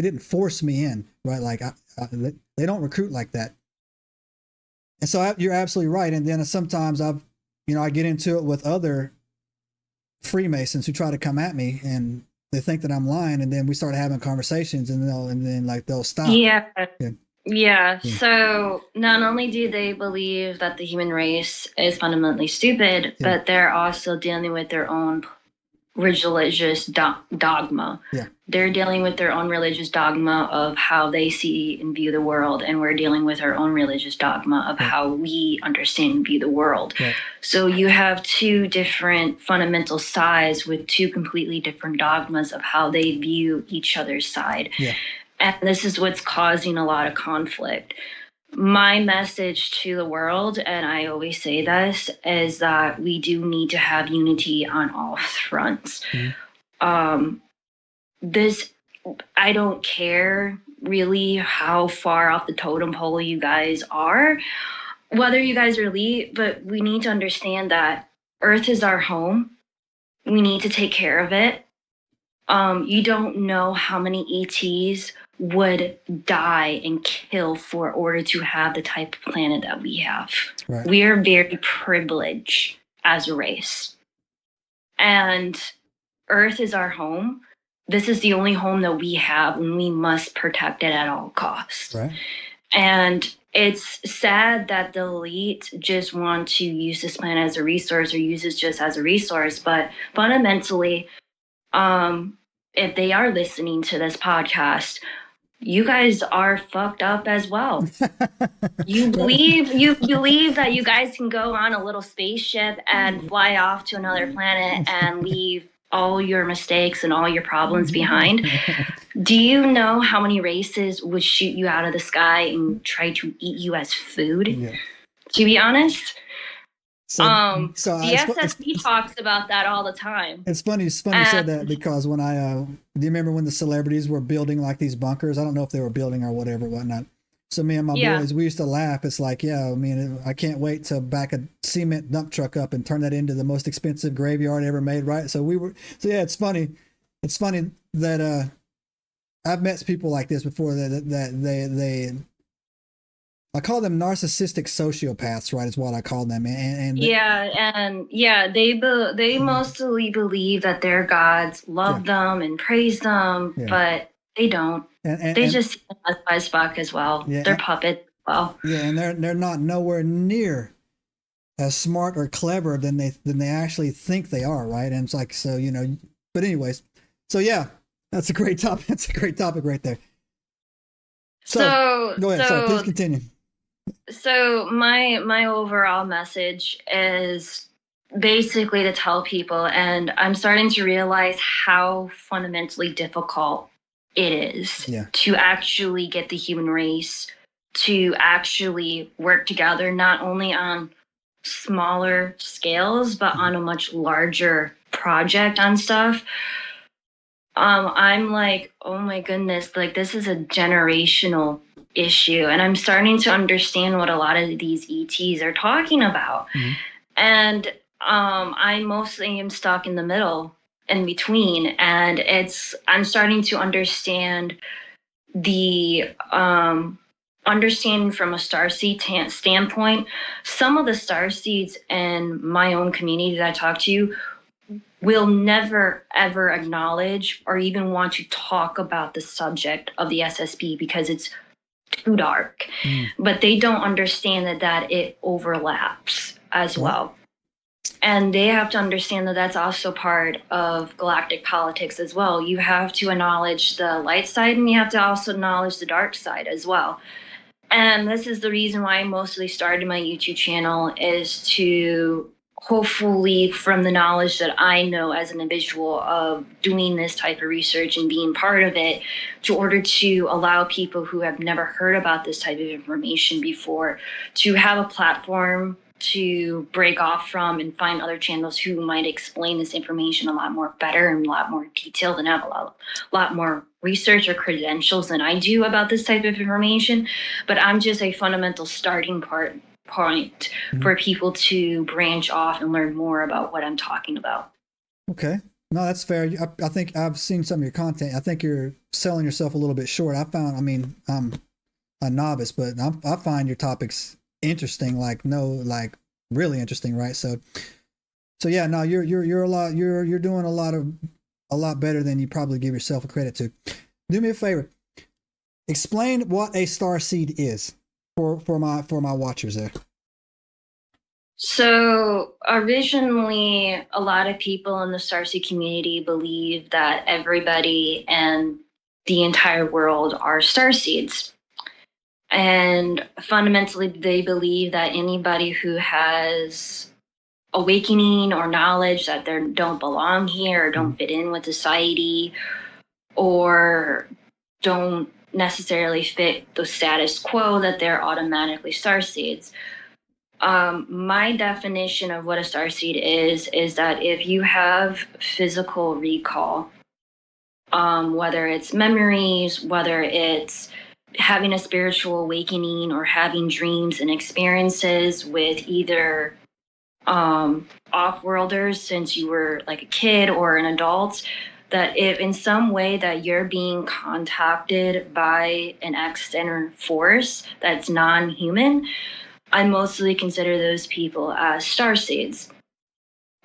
didn't force me in, right? Like they don't recruit like that. And so you're absolutely right. And then sometimes I get into it with other Freemasons who try to come at me, and they think that I'm lying, and then we start having conversations, and they'll stop. Yeah. Yeah. Yeah. So not only do they believe that the human race is fundamentally stupid, Yeah. but they're also dealing with their own religious dogma. Yeah. They're dealing with their own religious dogma of how they see and view the world, and we're dealing with our own religious dogma of how we understand and view the world. Right. So you have two different fundamental sides with two completely different dogmas of how they view each other's side. Yeah. And this is what's causing a lot of conflict. My message to the world, and I always say this, is that we do need to have unity on all fronts. Mm-hmm. I don't care really how far off the totem pole you guys are, whether you guys are elite, but we need to understand that Earth is our home. We need to take care of it. You don't know how many ETs would die and kill for order to have the type of planet that we have. Right. We are very privileged as a race. And Earth is our home. This is the only home that we have, and we must protect it at all costs. Right. And it's sad that the elite just want to use this planet as a resource or use it just as a resource. But fundamentally, if they are listening to this podcast, you guys are fucked up as well. You believe that you guys can go on a little spaceship and fly off to another planet and leave all your mistakes and all your problems behind. Do you know how many races would shoot you out of the sky and try to eat you as food? Yeah. To be honest. The SSP talks about that all the time. It's funny you said that, because when do you remember when the celebrities were building like these bunkers? I don't know if they were building or whatnot. So me and my boys, we used to laugh. It's like, I can't wait to back a cement dump truck up and turn that into the most expensive graveyard ever made, right? So it's funny. It's funny that I've met people like this before that I call them narcissistic sociopaths, right? Is what I call them. They mostly believe that their gods love them and praise them, but they don't. They just see them as fuck as well. Yeah, they're puppets as well. Yeah, and they're not nowhere near as smart or clever than they actually think they are, right? And it's like, so but anyways, so yeah, that's a great topic. That's a great topic right there. So go ahead. Sorry, please continue. So my overall message is basically to tell people, and I'm starting to realize how fundamentally difficult it is to actually get the human race to actually work together, not only on smaller scales, but on a much larger project on stuff. I'm like, oh my goodness, like this is a generational issue, and I'm starting to understand what a lot of these ETs are talking about. And I mostly am stuck in the middle, in between, and I'm starting to understand the understanding from a starseed standpoint. Some of the starseeds in my own community that I talk to will never, ever acknowledge or even want to talk about the subject of the SSP because it's too dark. But they don't understand that it overlaps as well. And they have to understand that that's also part of galactic politics as well. You have to acknowledge the light side, and you have to also acknowledge the dark side as well. And this is the reason why I mostly started my YouTube channel, is to hopefully, from the knowledge that I know as an individual of doing this type of research and being part of it, to order to allow people who have never heard about this type of information before to have a platform to break off from and find other channels who might explain this information a lot more better and a lot more detailed and have a lot more research or credentials than I do about this type of information. But I'm just a fundamental starting point for people to branch off and learn more about what I'm talking about. Okay. No, that's fair. I think I've seen some of your content. I think you're selling yourself a little bit short. I mean, I'm a novice, but I find your topics interesting. Like really interesting, right? So yeah, no, you're a lot. You're doing a lot better than you probably give yourself credit to. Do me a favor. Explain what a starseed is for my watchers there. So originally, a lot of people in the Starseed community believe that everybody and the entire world are starseeds. And fundamentally, they believe that anybody who has awakening or knowledge that they don't belong here or don't fit in with society or don't necessarily fit the status quo, that they're automatically starseeds. My definition of what a starseed is that if you have physical recall, whether it's memories, whether it's having a spiritual awakening or having dreams and experiences with either off-worlders since you were like a kid or an adult, that if in some way that you're being contacted by an external force that's non-human, I mostly consider those people as starseeds.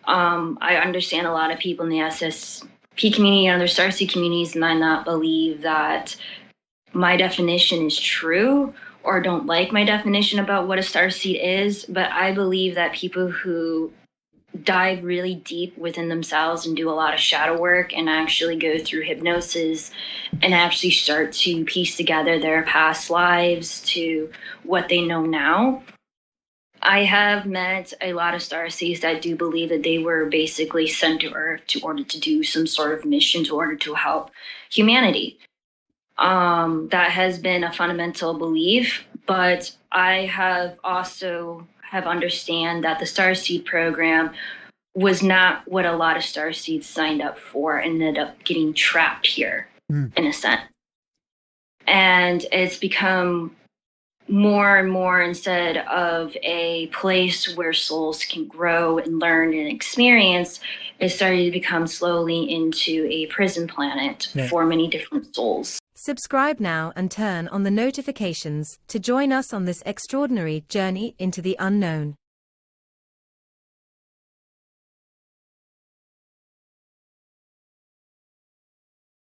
I understand a lot of people in the SSP community and other starseed communities might not believe that my definition is true or don't like my definition about what a starseed is, but I believe that people who dive really deep within themselves and do a lot of shadow work and actually go through hypnosis and actually start to piece together their past lives to what they know now. I have met a lot of starseeds that do believe that they were basically sent to Earth to order to do some sort of mission to order to help humanity. That has been a fundamental belief, but I have also have understand that the Starseed program was not what a lot of starseeds signed up for and ended up getting trapped here in a sense. And it's become more and more, instead of a place where souls can grow and learn and experience, it started to become slowly into a prison planet for many different souls. Subscribe now and turn on the notifications to join us on this extraordinary journey into the unknown.